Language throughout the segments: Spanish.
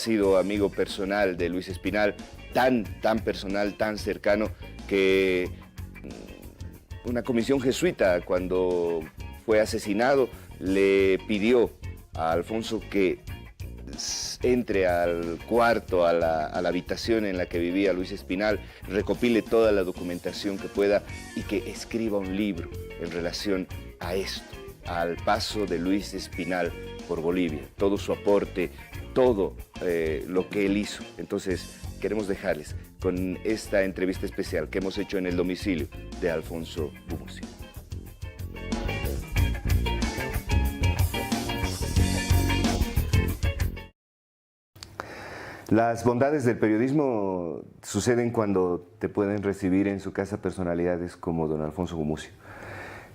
sido amigo personal de Luis Espinal, tan personal, tan cercano, que una comisión jesuita, cuando fue asesinado, le pidió a Alfonso que entre al cuarto, a la habitación en la que vivía Luis Espinal, recopile toda la documentación que pueda y que escriba un libro en relación a esto, al paso de Luis Espinal por Bolivia, todo su aporte, todo lo que él hizo. Entonces, queremos dejarles con esta entrevista especial que hemos hecho en el domicilio de Alfonso Gumucio. Las bondades del periodismo suceden cuando te pueden recibir en su casa personalidades como don Alfonso Gumucio.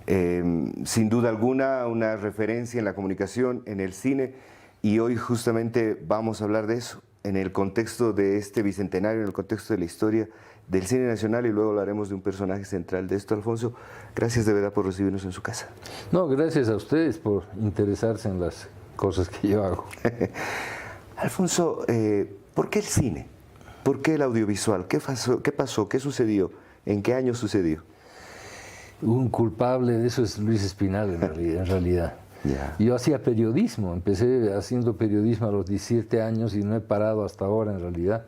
Sin duda alguna, una referencia en la comunicación, en el cine, y hoy justamente vamos a hablar de eso, en el contexto de este bicentenario, en el contexto de la historia del cine nacional, y luego hablaremos de un personaje central de esto. Alfonso, gracias de verdad por recibirnos en su casa. No, gracias a ustedes por interesarse en las cosas que yo hago. Alfonso, ¿por qué el cine? ¿Por qué el audiovisual? ¿Qué pasó? ¿Qué sucedió? ¿En qué año sucedió? Un culpable de eso es Luis Espinal, en realidad. Yeah. Yo hacía periodismo, empecé haciendo periodismo a los 17 años y no he parado hasta ahora, en realidad,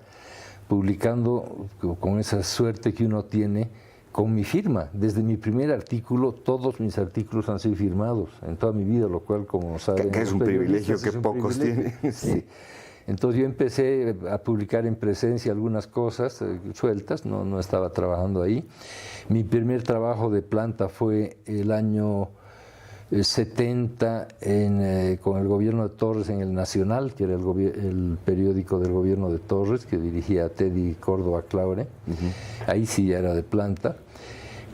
publicando con esa suerte que uno tiene con mi firma. Desde mi primer artículo, todos mis artículos han sido firmados en toda mi vida, lo cual, como saben, que es un privilegio que pocos tienen. Sí. Entonces yo empecé a publicar en presencia algunas cosas sueltas, no estaba trabajando ahí. Mi primer trabajo de planta fue el año 70 con el gobierno de Torres en El Nacional, que era el periódico del gobierno de Torres, que dirigía Teddy Córdoba Claure. Ahí sí ya era de planta.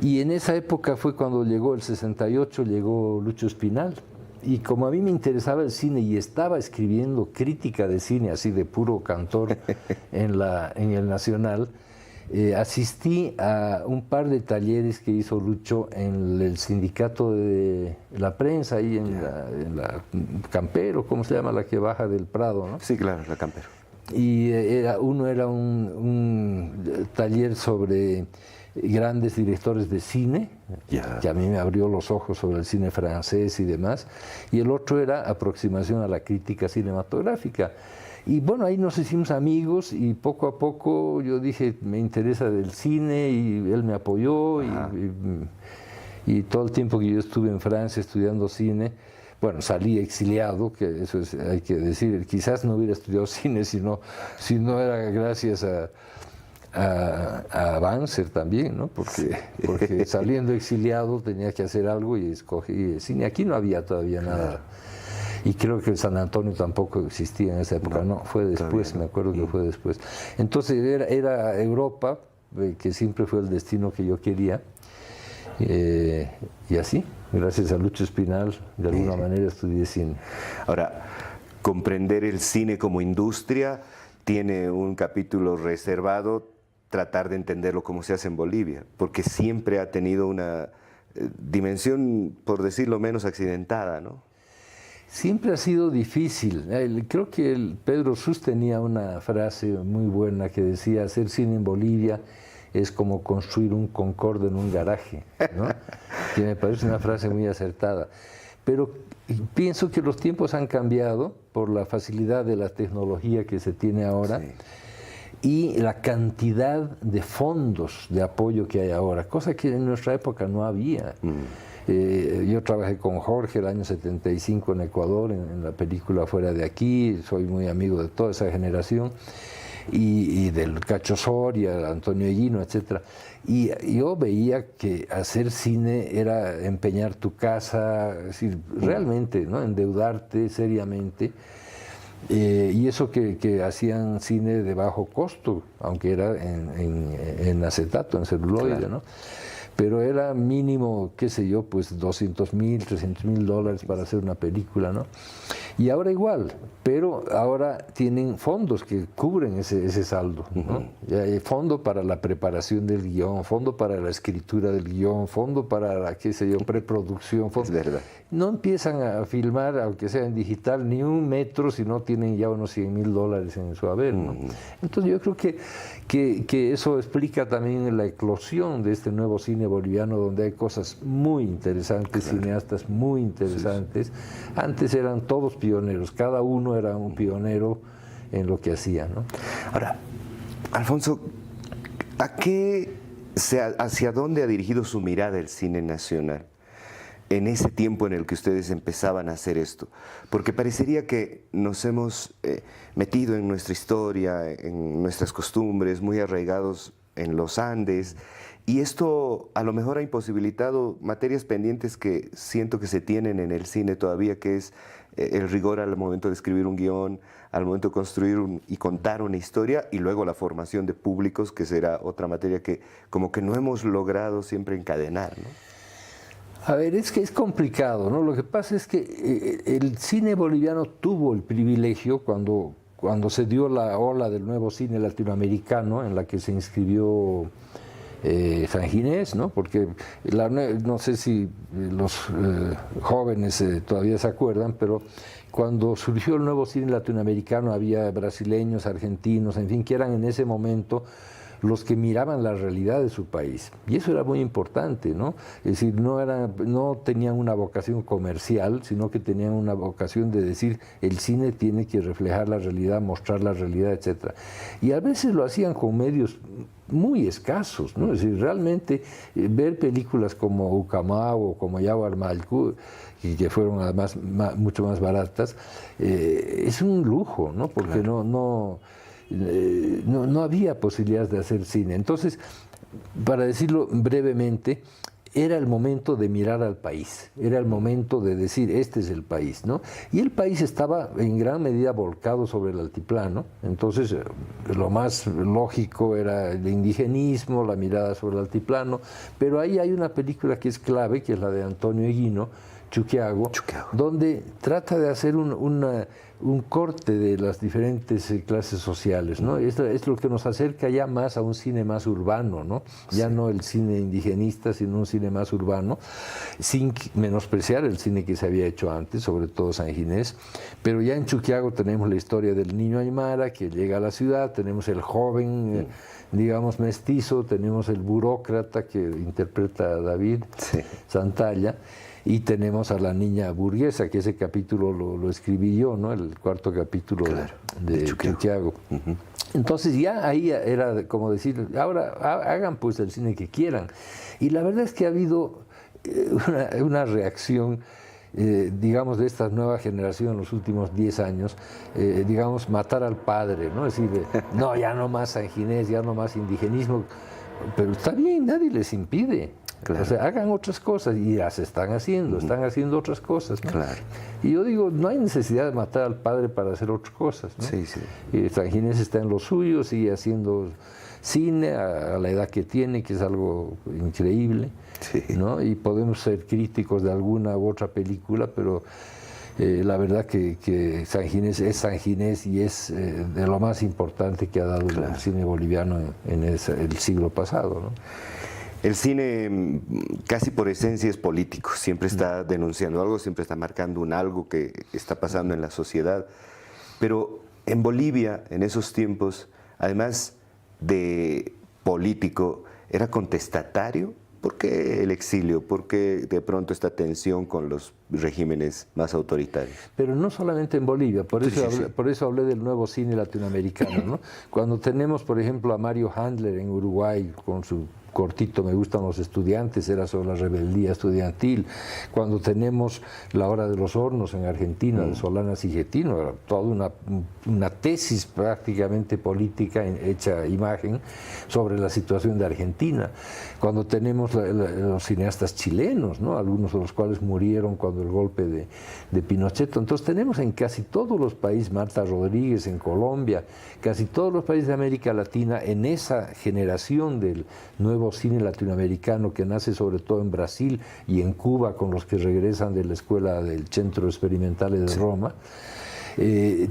Y en esa época fue cuando llegó el 68, llegó Lucho Espinal. Y como a mí me interesaba el cine y estaba escribiendo crítica de cine, así de puro cantor en El Nacional, asistí a un par de talleres que hizo Lucho en el sindicato de la prensa, ahí en la Campero, ¿cómo se llama? La que baja del Prado, ¿no? Sí, claro, la Campero. Y uno era un taller sobre grandes directores de cine, que a mí me abrió los ojos sobre el cine francés y demás, y el otro era aproximación a la crítica cinematográfica. Y bueno, ahí nos hicimos amigos y poco a poco yo dije, me interesa del cine, y él me apoyó, y todo el tiempo que yo estuve en Francia estudiando cine, bueno, salí exiliado, que eso hay que decir, quizás no hubiera estudiado cine si no era gracias a Banzer también, ¿no? Porque saliendo exiliado tenía que hacer algo y escogí cine. Aquí no había todavía nada. Y creo que San Antonio tampoco existía en esa época, no, fue después, me acuerdo que fue después. Entonces era Europa, que siempre fue el destino que yo quería, y así, gracias a Lucho Espinal, de alguna manera estudié cine. Ahora, comprender el cine como industria tiene un capítulo reservado, tratar de entenderlo como se hace en Bolivia, porque siempre ha tenido una dimensión, por decirlo menos, accidentada, ¿no? Siempre ha sido difícil. Creo que Pedro Sus tenía una frase muy buena que decía: hacer cine en Bolivia es como construir un Concorde en un garaje, ¿no? Que me parece una frase muy acertada. Pero pienso que los tiempos han cambiado por la facilidad de la tecnología que se tiene ahora. Sí. Y la cantidad de fondos de apoyo que hay ahora, cosa que en nuestra época no había. Yo trabajé con Jorge el año 75 en Ecuador, en la película Fuera de Aquí, soy muy amigo de toda esa generación, y del Cacho Soria, Antonio Eguino, etc. Y yo veía que hacer cine era empeñar tu casa, es decir, realmente, ¿no? Endeudarte seriamente. Y eso que hacían cine de bajo costo, aunque era en acetato, en celuloide, claro, ¿no? Pero era mínimo, qué sé yo, pues $200,000, $300,000 para hacer una película, ¿no? Y ahora igual, pero ahora tienen fondos que cubren ese saldo, ¿no? Ya hay fondo para la preparación del guión, fondo para la escritura del guión, fondo para la, qué sé yo, preproducción. Es verdad. No empiezan a filmar, aunque sea en digital, ni un metro si no tienen ya unos $100,000 en su haber, ¿no? Entonces yo creo que eso explica también la eclosión de este nuevo cine boliviano, donde hay cosas muy interesantes, cineastas muy interesantes. Antes eran todos pioneros, cada uno era un pionero en lo que hacía, ¿no? Ahora, Alfonso, ¿hacia dónde ha dirigido su mirada el cine nacional en ese tiempo en el que ustedes empezaban a hacer esto? Porque parecería que nos hemos metido en nuestra historia, en nuestras costumbres, muy arraigados en los Andes, y esto a lo mejor ha imposibilitado materias pendientes que siento que se tienen en el cine todavía, que es el rigor al momento de escribir un guión, al momento de construir y contar una historia, y luego la formación de públicos, que será otra materia que como que no hemos logrado siempre encadenar, ¿no? A ver, es que es complicado, ¿no? Lo que pasa es que el cine boliviano tuvo el privilegio cuando se dio la ola del nuevo cine latinoamericano, en la que se inscribió San Ginés, ¿no? Porque no sé si los jóvenes todavía se acuerdan, pero cuando surgió el nuevo cine latinoamericano había brasileños, argentinos, en fin, que eran en ese momento los que miraban la realidad de su país. Y eso era muy importante, ¿no? Es decir, no tenían una vocación comercial, sino que tenían una vocación de decir, el cine tiene que reflejar la realidad, mostrar la realidad, etc. Y a veces lo hacían con medios muy escasos, ¿no? Es decir, realmente ver películas como Ucamau o como Yaguarmalcu, y que fueron además mucho más baratas, es un lujo, ¿no? Porque no había posibilidades de hacer cine. Entonces, para decirlo brevemente, era el momento de mirar al país, era el momento de decir, este es el país, ¿no? Y el país estaba en gran medida volcado sobre el altiplano, entonces lo más lógico era el indigenismo, la mirada sobre el altiplano, pero ahí hay una película que es clave, que es la de Antonio Eguino, Chuquiago, donde trata de hacer un corte de las diferentes clases sociales, ¿no? Es lo que nos acerca ya más a un cine más urbano, ¿no? Ya no el cine indigenista, sino un cine más urbano, sin menospreciar el cine que se había hecho antes, sobre todo San Ginés, pero ya en Chuquiago tenemos la historia del niño aymara que llega a la ciudad, tenemos el joven, digamos, mestizo, tenemos el burócrata que interpreta a David Santalla, y tenemos a la niña burguesa, que ese capítulo lo escribí yo, ¿no? El cuarto capítulo de Chuquiago. Entonces ya ahí era como decir, ahora hagan pues el cine que quieran. Y la verdad es que ha habido una reacción, digamos, de esta nueva generación en los últimos 10 años, digamos, matar al padre, ¿no? Es decir, no, ya no más San Ginés, ya no más indigenismo, pero está bien, nadie les impide. Claro. O sea, hagan otras cosas, y ya se están haciendo otras cosas, ¿no? Claro. Y yo digo, no hay necesidad de matar al padre para hacer otras cosas, ¿no? Sí. San Ginés está en lo suyo, sigue haciendo cine a la edad que tiene, que es algo increíble, ¿no? Y podemos ser críticos de alguna u otra película, pero la verdad que San Ginés es San Ginés y es de lo más importante que ha dado el cine boliviano en el siglo pasado, ¿no? El cine casi por esencia es político, siempre está denunciando algo, siempre está marcando algo que está pasando en la sociedad. Pero en Bolivia, en esos tiempos, además de político, ¿era contestatario? ¿Por qué el exilio? ¿Por qué de pronto esta tensión con los regímenes más autoritarios? Pero no solamente en Bolivia, por eso hablé del nuevo cine latinoamericano, ¿no? Cuando tenemos, por ejemplo, a Mario Handler en Uruguay con su cortito Me gustan los estudiantes, era sobre la rebeldía estudiantil. Cuando tenemos La hora de los hornos en Argentina, de Solana Sigetino, era toda una tesis prácticamente política hecha imagen sobre la situación de Argentina. Cuando tenemos los cineastas chilenos, ¿no? Algunos de los cuales murieron cuando el golpe de Pinochet. Entonces tenemos en casi todos los países, Marta Rodríguez en Colombia, casi todos los países de América Latina, en esa generación del nuevo nuevo cine latinoamericano que nace sobre todo en Brasil y en Cuba con los que regresan de la escuela del Centro Experimental de Roma.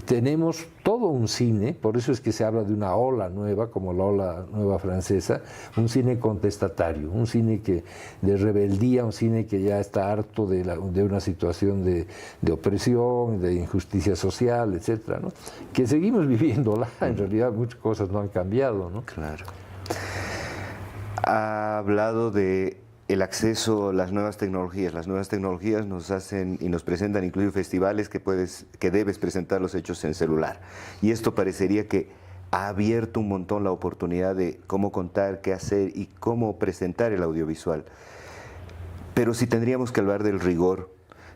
Tenemos todo un cine, por eso es que se habla de una ola nueva, como la ola nueva francesa, un cine contestatario, un cine de rebeldía, un cine que ya está harto de una situación de opresión, de injusticia social, etcétera, ¿no? Que seguimos viviéndola, en realidad muchas cosas no han cambiado, ¿no? Claro. Ha hablado de el acceso a las nuevas tecnologías. Las nuevas tecnologías nos hacen y nos presentan incluso festivales que debes presentar los hechos en celular. Y esto parecería que ha abierto un montón la oportunidad de cómo contar, qué hacer y cómo presentar el audiovisual. Pero si tendríamos que hablar del rigor,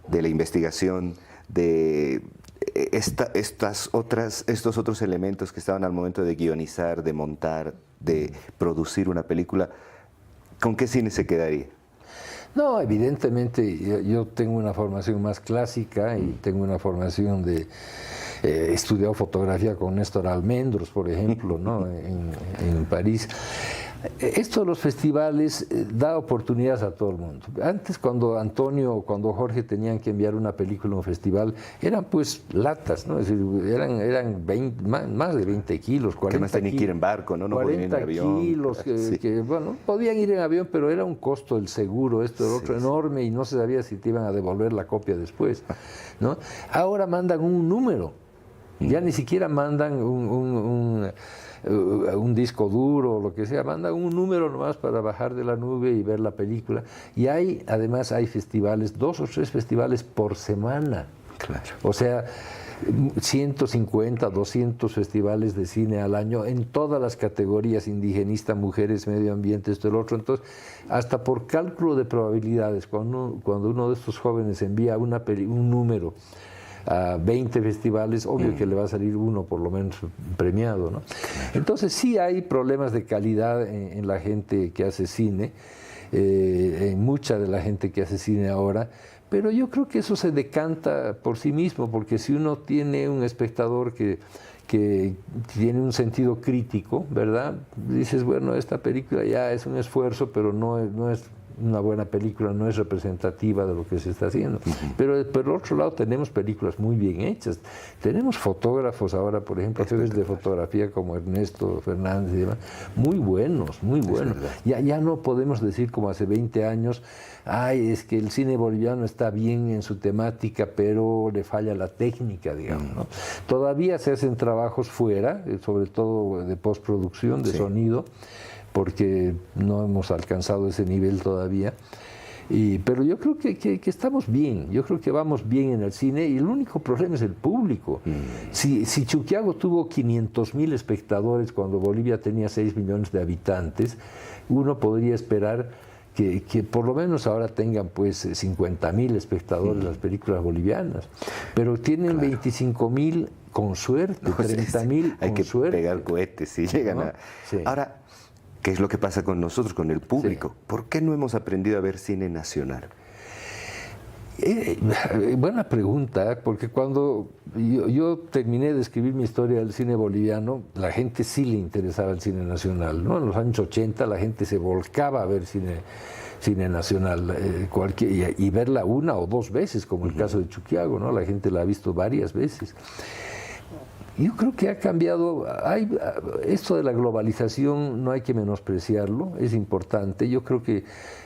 de la investigación, de estos otros elementos que estaban al momento de guionizar, de montar, de producir una película, ¿con qué cine se quedaría? No, evidentemente yo tengo una formación más clásica y tengo una formación de... he estudiado fotografía con Néstor Almendros, por ejemplo, ¿no? en París. Esto de los festivales da oportunidades a todo el mundo. Antes, cuando Antonio o cuando Jorge tenían que enviar una película a un festival, eran pues latas, ¿no? Es decir, eran más de 20 kilos, 40 que más tenían que ir en barco, ¿no? No podían ir en avión. Kilos, bueno, podían ir en avión, pero era un costo el seguro, esto, el otro, enorme, y no se sabía si te iban a devolver la copia después, ¿no? Ahora mandan un número, ya ni siquiera mandan un disco duro o lo que sea, mandan un número nomás para bajar de la nube y ver la película. Y además hay festivales, 2 o 3 festivales por semana. Claro. O sea, 150, 200 festivales de cine al año en todas las categorías: indigenista, mujeres, medio ambiente, esto y lo otro. Entonces, hasta por cálculo de probabilidades, cuando uno de estos jóvenes envía un número a 20 festivales, obvio que le va a salir uno por lo menos premiado, ¿no? Entonces sí hay problemas de calidad en la gente que hace cine, en mucha de la gente que hace cine ahora, pero yo creo que eso se decanta por sí mismo, porque si uno tiene un espectador que tiene un sentido crítico, ¿verdad? Dices, bueno, esta película ya es un esfuerzo, pero no es una buena película, no es representativa de lo que se está haciendo. Pero por otro lado tenemos películas muy bien hechas. Tenemos fotógrafos ahora, por ejemplo, jefes de fotografía como Ernesto Fernández y demás, muy buenos, muy buenos. Ya no podemos decir como hace 20 años, ay, es que el cine boliviano está bien en su temática, pero le falla la técnica, digamos, ¿no? Todavía se hacen trabajos fuera, sobre todo de postproducción, de sonido, porque no hemos alcanzado ese nivel todavía. Pero yo creo que estamos bien, yo creo que vamos bien en el cine, y el único problema es el público. Si Chuquiago tuvo 500.000 espectadores cuando Bolivia tenía 6 millones de habitantes, uno podría esperar que por lo menos ahora tengan pues 50.000 espectadores las películas bolivianas, pero tienen 25.000 con suerte, 30.000 hay con que suerte. Pegar cohetes si llegan a... Sí. Ahora, ¿qué es lo que pasa con nosotros, con el público? ¿Por qué no hemos aprendido a ver cine nacional? Buena pregunta, porque cuando yo terminé de escribir mi historia del cine boliviano, la gente sí le interesaba el cine nacional, ¿no? En los años 80 la gente se volcaba a ver cine nacional, y verla 1 o 2 veces, como el caso de Chuquiago, ¿no? La gente la ha visto varias veces. Yo creo que ha cambiado, esto de la globalización no hay que menospreciarlo, es importante. Yo creo que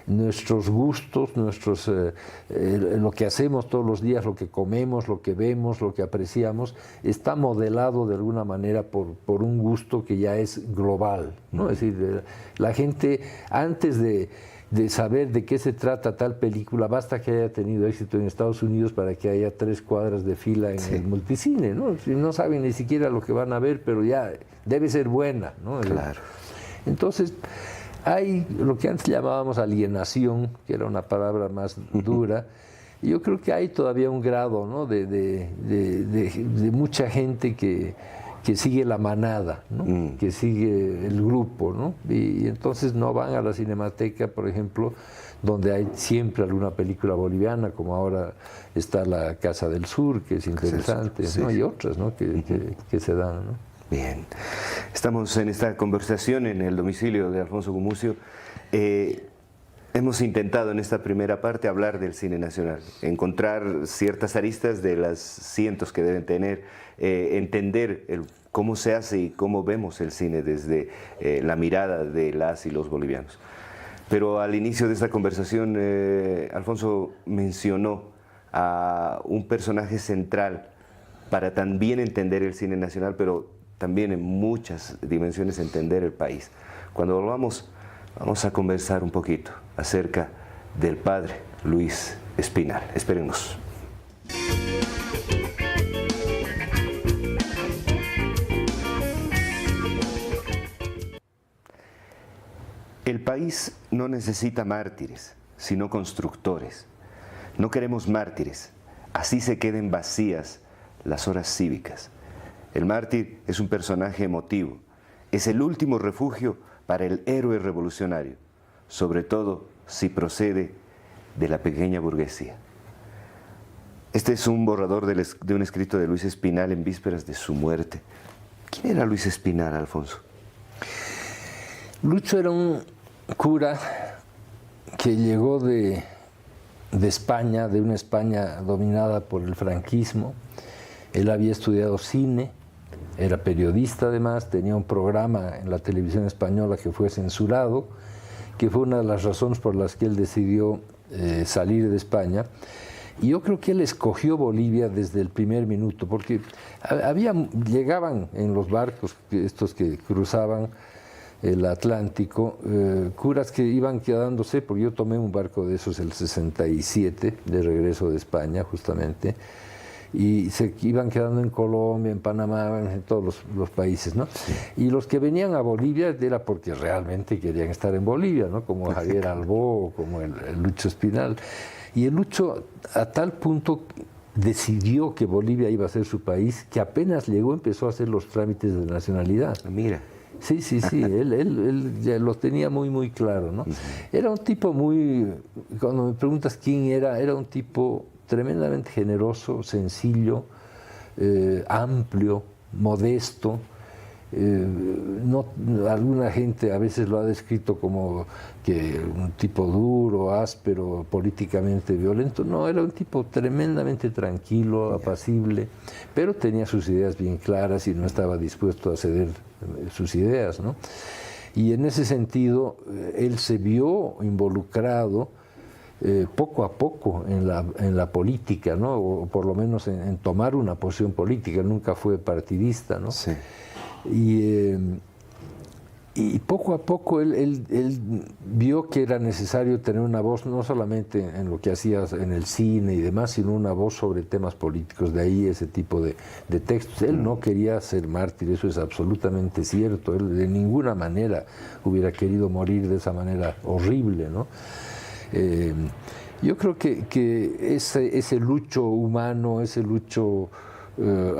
nuestros gustos, lo que hacemos todos los días, lo que comemos, lo que vemos, lo que apreciamos, está modelado de alguna manera por un gusto que ya es global, ¿no? Es decir, la gente antes de saber de qué se trata tal película, basta que haya tenido éxito en Estados Unidos para que haya 3 cuadras de fila en el multicine, ¿no? Si no saben ni siquiera lo que van a ver, pero ya debe ser buena, ¿no? Claro. Entonces, hay lo que antes llamábamos alienación, que era una palabra más dura, y yo creo que hay todavía un grado, ¿no? de mucha gente que sigue la manada, ¿no? Que sigue el grupo, ¿no? Y entonces no van a la Cinemateca, por ejemplo, donde hay siempre alguna película boliviana, como ahora está la Casa del Sur, que es interesante, ¿no? Y otras, ¿no? que se dan, ¿no? Bien, estamos en esta conversación en el domicilio de Alfonso Gumucio. Hemos intentado en esta primera parte hablar del cine nacional, encontrar ciertas aristas de las cientos que deben tener, entender cómo se hace y cómo vemos el cine desde la mirada de las y los bolivianos. Pero al inicio de esta conversación, Alfonso mencionó a un personaje central para también entender el cine nacional, pero también en muchas dimensiones entender el país. Cuando volvamos, vamos a conversar un poquito acerca del padre Luis Espinal. Espérenos. El país no necesita mártires, sino constructores. No queremos mártires, así se queden vacías las horas cívicas. El mártir es un personaje emotivo, es el último refugio para el héroe revolucionario, sobre todo si procede de la pequeña burguesía. Este es un borrador de un escrito de Luis Espinal en vísperas de su muerte. ¿Quién era Luis Espinal, Alfonso? Lucho era un cura que llegó de España, de una España dominada por el franquismo. Él había estudiado cine, era periodista además, tenía un programa en la televisión española que fue censurado, que fue una de las razones por las que él decidió salir de España. Y yo creo que él escogió Bolivia desde el primer minuto, porque llegaban en los barcos, estos que cruzaban el Atlántico, curas que iban quedándose, porque yo tomé un barco de esos el 67, de regreso de España justamente, y se iban quedando en Colombia, en Panamá, en todos los países, ¿no? Sí. Y los que venían a Bolivia era porque realmente querían estar en Bolivia, ¿no? Como Javier Albó, como el Lucho Espinal. Y el Lucho a tal punto decidió que Bolivia iba a ser su país, que apenas llegó empezó a hacer los trámites de nacionalidad. Mira. Sí, él ya lo tenía muy, muy claro, ¿no? Era un tipo muy, cuando me preguntas quién era un tipo tremendamente generoso, sencillo, amplio, modesto. Alguna gente a veces lo ha descrito como que un tipo duro, áspero, políticamente violento. No, era un tipo tremendamente tranquilo, apacible, pero tenía sus ideas bien claras y no estaba dispuesto a ceder sus ideas, ¿no? Y en ese sentido, él se vio involucrado poco a poco en la política, ¿no? O por lo menos en tomar una posición política. Nunca fue partidista, ¿no? Sí. Y poco a poco él vio que era necesario tener una voz, no solamente en lo que hacía en el cine y demás, sino una voz sobre temas políticos. De ahí ese tipo de textos. Él no quería ser mártir, eso es absolutamente cierto. Él de ninguna manera hubiera querido morir de esa manera horrible, ¿no? Yo creo que ese Lucho humano, ese Lucho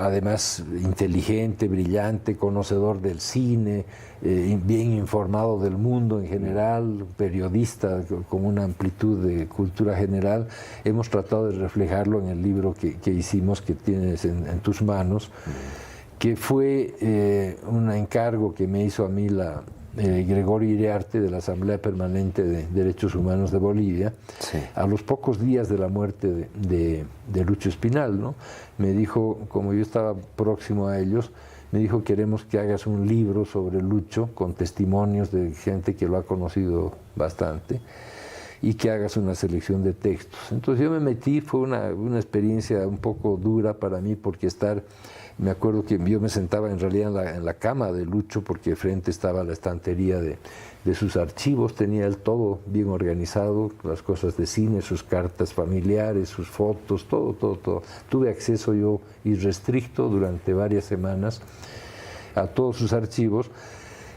además inteligente, brillante, conocedor del cine, bien informado del mundo en general, periodista con una amplitud de cultura general, hemos tratado de reflejarlo en el libro que hicimos, que tienes en tus manos, que fue un encargo que me hizo a mí Gregorio Iriarte de la Asamblea Permanente de Derechos Humanos de Bolivia, sí, a los pocos días de la muerte de Lucho Espinal, ¿no? Me dijo, como yo estaba próximo a ellos, me dijo: queremos que hagas un libro sobre Lucho con testimonios de gente que lo ha conocido bastante y que hagas una selección de textos. Entonces yo me metí, fue una experiencia un poco dura para mí, porque me acuerdo que yo me sentaba en realidad en la cama de Lucho, porque frente estaba la estantería de sus archivos, tenía él todo bien organizado, las cosas de cine, sus cartas familiares, sus fotos, todo. Tuve acceso yo irrestricto durante varias semanas a todos sus archivos,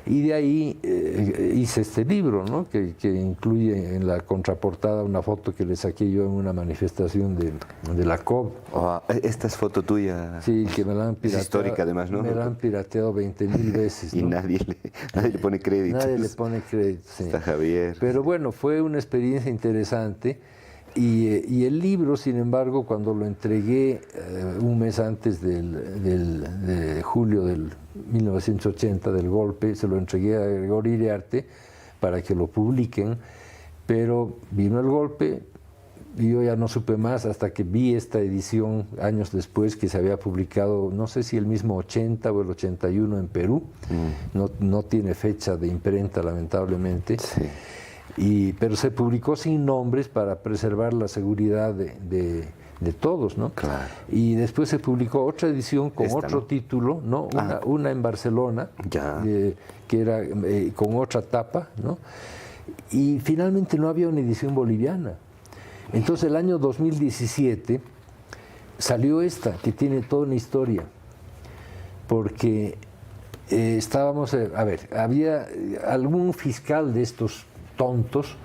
y de ahí hice este libro, ¿no? que incluye en la contraportada una foto que le saqué yo en una manifestación de la COB. Oh, esta es foto tuya. Sí, que me la han pirateado. Es histórica además, ¿no? Me la han pirateado 20.000 veces. Y ¿no? nadie le pone crédito. Nadie le pone crédito, sí. Está Javier. Pero bueno, fue una experiencia interesante Y el libro, sin embargo, cuando lo entregué un mes antes de julio del 1980, del golpe, se lo entregué a Gregorio Iriarte para que lo publiquen, pero vino el golpe y yo ya no supe más hasta que vi esta edición años después que se había publicado, no sé si el mismo 80 o el 81 en Perú, no tiene fecha de imprenta lamentablemente. Sí. Pero se publicó sin nombres para preservar la seguridad de todos, ¿no? Claro. Y después se publicó otra edición con otro ¿no? título, ¿no? Una en Barcelona, que era con otra tapa, ¿no? Y finalmente no había una edición boliviana. Entonces el año 2017 salió esta, que tiene toda una historia, porque estábamos, había algún fiscal de estos tontos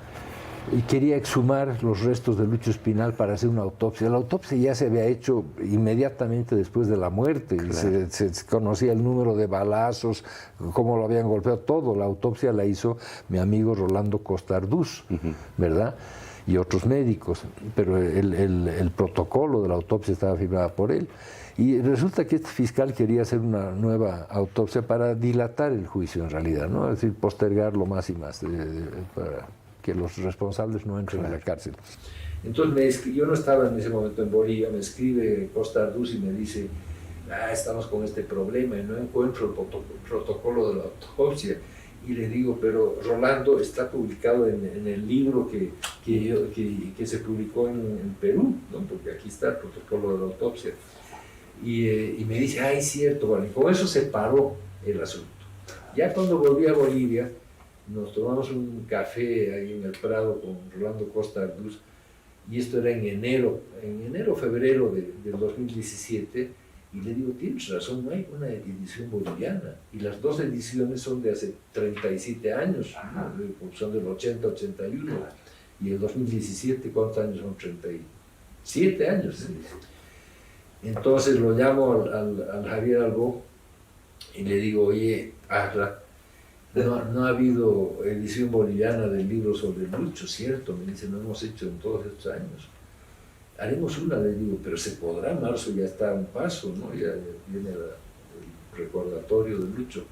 y quería exhumar los restos de Lucho Espinal para hacer una autopsia. La autopsia ya se había hecho inmediatamente después de la muerte, claro. se conocía el número de balazos, cómo lo habían golpeado, todo. La autopsia la hizo mi amigo Rolando Costa Arduz, ¿verdad? Y otros médicos, pero el protocolo de la autopsia estaba firmado por él. Y resulta que este fiscal quería hacer una nueva autopsia para dilatar el juicio en realidad, ¿no? Es decir, postergarlo más y más, para que los responsables no entren a la cárcel. Entonces yo no estaba en ese momento en Bolivia, me escribe Costa Arduz y me dice, estamos con este problema y no encuentro el protocolo de la autopsia. Y le digo, pero Rolando, está publicado en el libro que se publicó en Perú, ¿no? Porque aquí está el protocolo de la autopsia. Y me dice, es cierto, bueno, y con eso se paró el asunto. Ya cuando volví a Bolivia, nos tomamos un café ahí en el Prado con Rolando Costa Arduz, y esto era en enero, febrero del 2017, y le digo, tienes razón, no hay una edición boliviana, y las dos ediciones son de hace 37 años, ¿no? Son del 80, 81, y el 2017, ¿cuántos años son? 37 años. ¿Sí? Entonces lo llamo al Javier Albó y le digo, oye, no ha habido edición boliviana del libro sobre Lucho, ¿cierto? Me dice, no hemos hecho en todos estos años. Haremos una, le digo, pero se podrá, marzo ya está a un paso, ¿no? Ya viene el recordatorio de Lucho.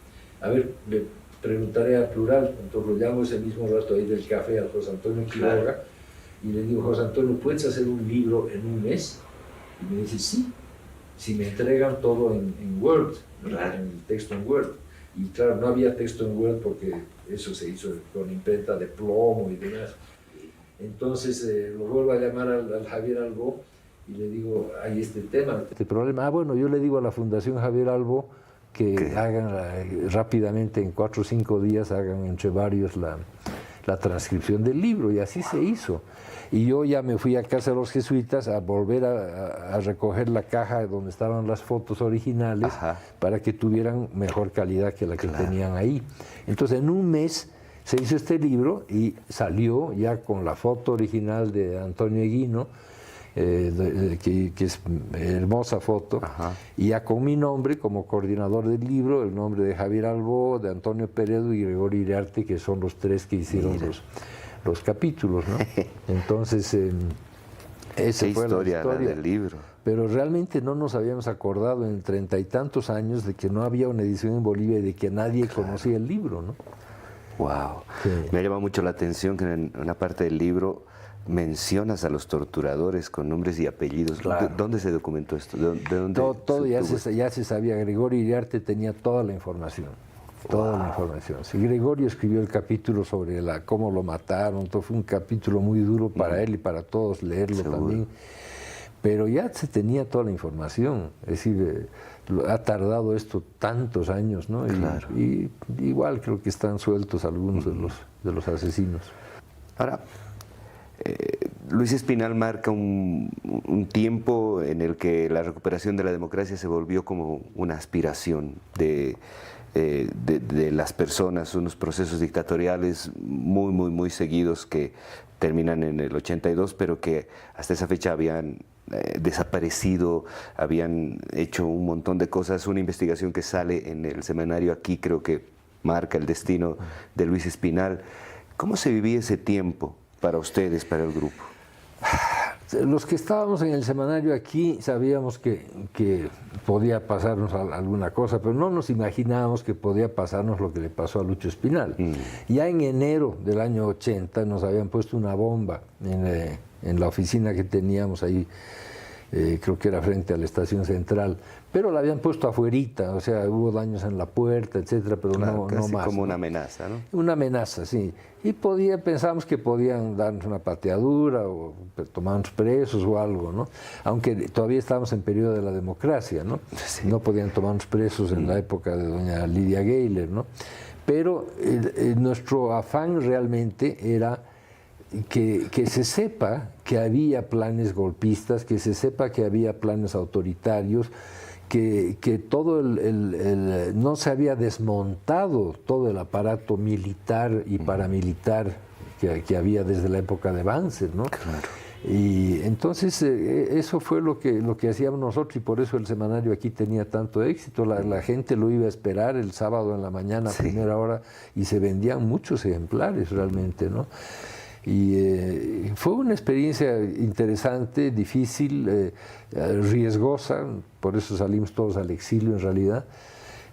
A ver, le preguntaré a Plural, entonces lo llamo ese mismo rato ahí del café a José Antonio Quiroga, y le digo, José Antonio, ¿puedes hacer un libro en un mes? Y me dice, sí, si me entregan todo en Word, en el texto en Word. Y claro, no había texto en Word porque eso se hizo con imprenta de plomo y demás. Entonces lo vuelvo a llamar al Javier Albó y le digo, hay este tema, este problema. Bueno, yo le digo a la Fundación Javier Albó que hagan rápidamente, en 4 o 5 días, hagan entre varios la transcripción del libro, y así se hizo. Y yo ya me fui a casa de los jesuitas a volver a recoger la caja donde estaban las fotos originales para que tuvieran mejor calidad que la que tenían ahí. Entonces, en un mes se hizo este libro y salió ya con la foto original de Antonio Eguino, que es hermosa foto, y ya con mi nombre como coordinador del libro, el nombre de Javier Albó, de Antonio Peredo y Gregorio Iriarte, que son los 3 que hicieron los capítulos, ¿no? Entonces, esa fue la historia del libro. Pero realmente no nos habíamos acordado en 30 y tantos años de que no había una edición en Bolivia y de que nadie conocía el libro, ¿no? Wow. Sí. Me ha llamado mucho la atención que en una parte del libro mencionas a los torturadores con nombres y apellidos. Claro. ¿Dónde se documentó esto? ¿De dónde todo ya se sabía. Gregorio Iriarte tenía toda la información. Toda la información. Sí, Gregorio escribió el capítulo sobre cómo lo mataron. Todo fue un capítulo muy duro para él y para todos leerlo también. Pero ya se tenía toda la información. Es decir, ha tardado esto tantos años, ¿no? Y igual creo que están sueltos algunos de los asesinos. Ahora, Luis Espinal marca un tiempo en el que la recuperación de la democracia se volvió como una aspiración de las personas, unos procesos dictatoriales muy seguidos que terminan en el 82, pero que hasta esa fecha habían desaparecido, habían hecho un montón de cosas. Una investigación que sale en el semanario Aquí creo que marca el destino de Luis Espinal. ¿Cómo se vivía ese tiempo para ustedes, para el grupo? Los que estábamos en el semanario aquí sabíamos que podía pasarnos alguna cosa, pero no nos imaginábamos que podía pasarnos lo que le pasó a Lucho Espinal. Ya en enero del año 80 nos habían puesto una bomba en la oficina que teníamos ahí, creo que era frente a la estación central, pero la habían puesto afuerita, o sea, hubo daños en la puerta, etcétera, pero claro, no más. Como una amenaza, ¿no? Una amenaza, sí. Y pensábamos que podían darnos una pateadura o tomarnos presos o algo, ¿no? Aunque todavía estábamos en periodo de la democracia, ¿no? Sí. No podían tomarnos presos en la época de doña Lidia Gayler, ¿no? Pero nuestro afán realmente era que se sepa que había planes golpistas, que se sepa que había planes autoritarios, que todo no se había desmontado todo el aparato militar y paramilitar que había desde la época de Banzer, ¿no? Claro. Y entonces eso fue lo que hacíamos nosotros, y por eso el semanario aquí tenía tanto éxito. La gente lo iba a esperar el sábado en la mañana a primera hora, y se vendían muchos ejemplares realmente, ¿no? Y fue una experiencia interesante, difícil, riesgosa, por eso salimos todos al exilio en realidad,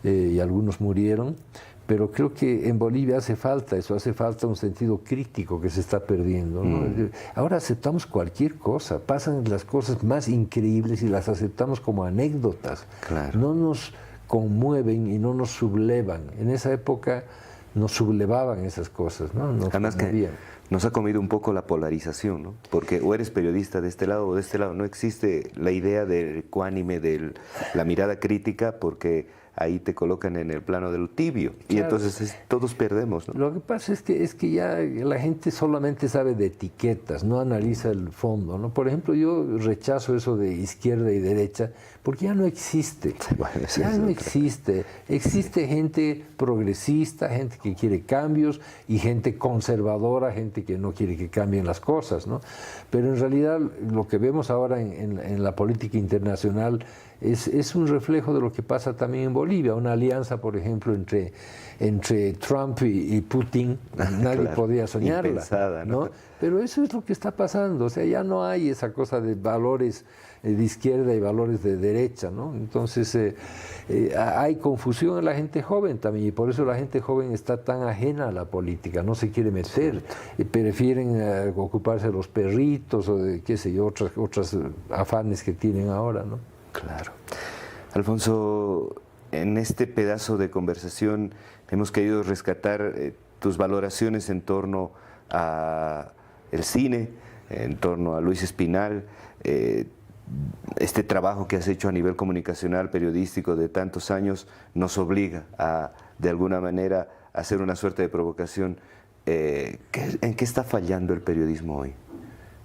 y algunos murieron, pero creo que en Bolivia hace falta eso, hace falta un sentido crítico que se está perdiendo, ¿no? Ahora aceptamos cualquier cosa, pasan las cosas más increíbles y las aceptamos como anécdotas, claro. No nos conmueven y no nos sublevan. En esa época nos sublevaban esas cosas, ¿no? Además que nos ha comido un poco la polarización, ¿no? Porque o eres periodista de este lado o de este lado. No existe la idea del ecuánime, de la mirada crítica, porque ahí te colocan en el plano del tibio. Claro. Y entonces todos perdemos, ¿no? Lo que pasa es que ya la gente solamente sabe de etiquetas, no analiza el fondo, ¿no? Por ejemplo, yo rechazo eso de izquierda y derecha, porque ya no existe. Bueno, ya no existe. Existe gente progresista, gente que quiere cambios, y gente conservadora, gente que no quiere que cambien las cosas, ¿no? Pero en realidad lo que vemos ahora en la política internacional es un reflejo de lo que pasa también en Bolivia. Una alianza, por ejemplo, entre Trump y Putin, nadie claro, podía soñarla, impensada, ¿no? Pero eso es lo que está pasando. O sea, ya no hay esa cosa de valores de izquierda y valores de derecha, ¿no? Entonces hay confusión en la gente joven también, y por eso la gente joven está tan ajena a la política, no se quiere meter, prefieren ocuparse de los perritos o de, qué sé yo, otras afanes que tienen ahora, ¿no? Claro. Alfonso, en este pedazo de conversación hemos querido rescatar tus valoraciones en torno a el cine, en torno a Luis Espinal, este trabajo que has hecho a nivel comunicacional, periodístico de tantos años, nos obliga a, de alguna manera, a hacer una suerte de provocación. ¿En qué está fallando el periodismo hoy?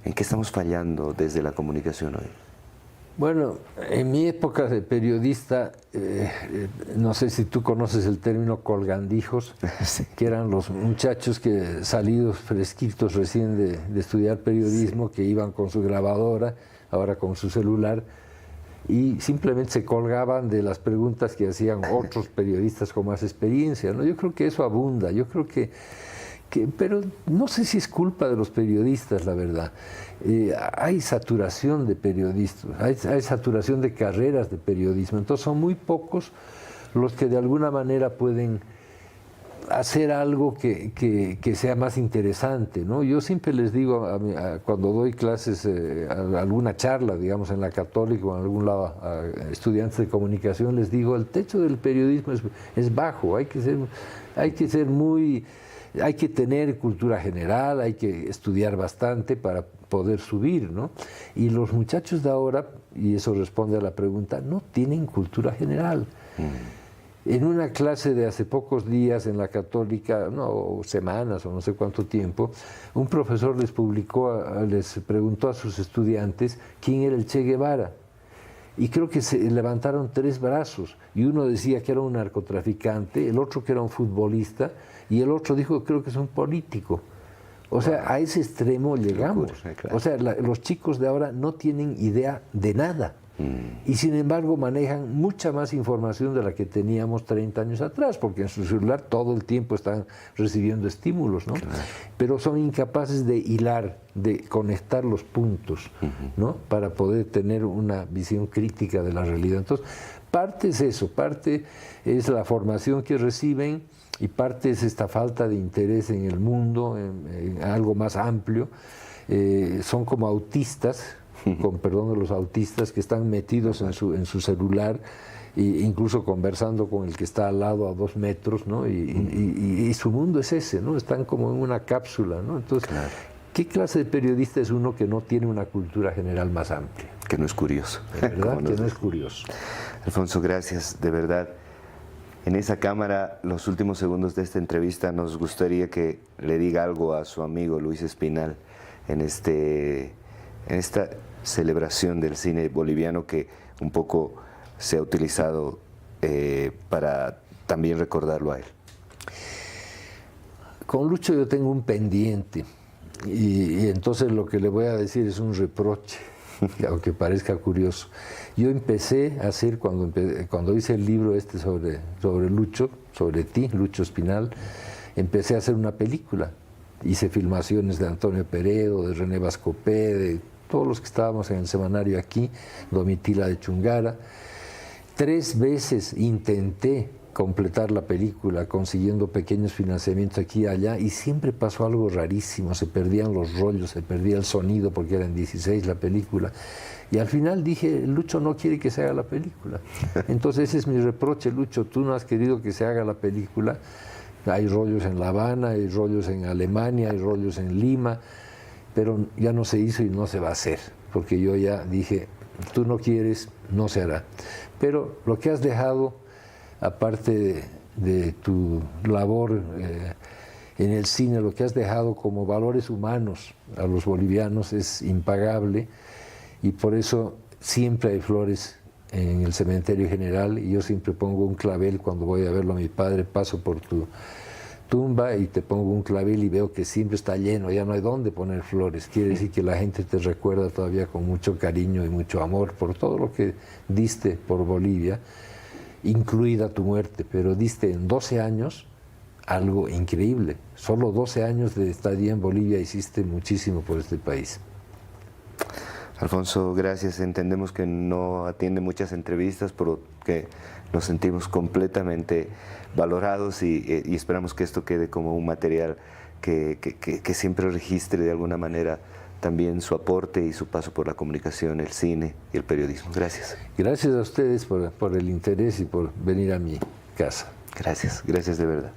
¿En qué estamos fallando desde la comunicación hoy? Bueno, en mi época de periodista, no sé si tú conoces el término colgandijos, sí, que eran los muchachos que salidos fresquitos recién de estudiar periodismo, sí, que iban con su grabadora, ahora con su celular, y simplemente se colgaban de las preguntas que hacían otros periodistas con más experiencia, ¿no? Yo creo que eso abunda, yo creo que pero no sé si es culpa de los periodistas, la verdad. Hay saturación de periodistas, hay saturación de carreras de periodismo, entonces son muy pocos los que de alguna manera pueden hacer algo que sea más interesante, ¿no? Yo siempre les digo, cuando doy clases, alguna charla, digamos, en la Católica o en algún lado, a estudiantes de comunicación, les digo, el techo del periodismo es bajo, hay que tener cultura general, hay que estudiar bastante para poder subir, ¿no? Y los muchachos de ahora, y eso responde a la pregunta, no tienen cultura general. En una clase de hace pocos días en la Católica, no, semanas o no sé cuánto tiempo, un profesor les preguntó a sus estudiantes quién era el Che Guevara. Y creo que se levantaron 3 brazos, y uno decía que era un narcotraficante, el otro que era un futbolista, y el otro dijo, creo que es un político. O sea, a ese extremo llegamos. Claro. O sea, los chicos de ahora no tienen idea de nada. Y sin embargo manejan mucha más información de la que teníamos 30 años atrás, porque en su celular todo el tiempo están recibiendo estímulos, ¿no? Claro. Pero son incapaces de hilar, de conectar los puntos, ¿no? Para poder tener una visión crítica de la realidad. Entonces, parte es eso, parte es la formación que reciben y parte es esta falta de interés en el mundo, en algo más amplio. Son como autistas, con perdón de los autistas, que están metidos en su celular, e incluso conversando con el que está al lado a 2 metros, ¿no? Y su mundo es ese, ¿no? Están como en una cápsula, ¿no? Entonces, claro, ¿qué clase de periodista es uno que no tiene una cultura general más amplia? Que no es curioso. De verdad que no es curioso. Alfonso, gracias, de verdad. En esa cámara, los últimos segundos de esta entrevista, nos gustaría que le diga algo a su amigo Luis Espinal en esta celebración del cine boliviano que un poco se ha utilizado para también recordarlo a él. Con Lucho yo tengo un pendiente y entonces lo que le voy a decir es un reproche, aunque parezca curioso. Yo empecé a hacer, cuando hice el libro sobre Lucho, sobre ti, Lucho Espinal, empecé a hacer una película. Hice filmaciones de Antonio Peredo, de René Vascopé, de todos los que estábamos en el semanario aquí, Domitila de Chungara. 3 veces intenté completar la película consiguiendo pequeños financiamientos aquí y allá y siempre pasó algo rarísimo, se perdían los rollos, se perdía el sonido porque eran 16 la película y al final dije, Lucho no quiere que se haga la película. Entonces ese es mi reproche, Lucho, tú no has querido que se haga la película. Hay rollos en La Habana, hay rollos en Alemania, hay rollos en Lima, pero ya no se hizo y no se va a hacer, porque yo ya dije, tú no quieres, no se hará. Pero lo que has dejado, aparte de tu labor en el cine, lo que has dejado como valores humanos a los bolivianos es impagable y por eso siempre hay flores en el cementerio general y yo siempre pongo un clavel cuando voy a verlo a mi padre, paso por tu tumba y te pongo un clavel y veo que siempre está lleno, ya no hay dónde poner flores. Quiere decir que la gente te recuerda todavía con mucho cariño y mucho amor por todo lo que diste por Bolivia, incluida tu muerte, pero diste en 12 años algo increíble. Solo 12 años de estadía en Bolivia hiciste muchísimo por este país. Alfonso, gracias. Entendemos que no atiende muchas entrevistas, pero que nos sentimos completamente valorados y esperamos que esto quede como un material que siempre registre de alguna manera también su aporte y su paso por la comunicación, el cine y el periodismo. Gracias. Gracias a ustedes por el interés y por venir a mi casa. Gracias, gracias de verdad.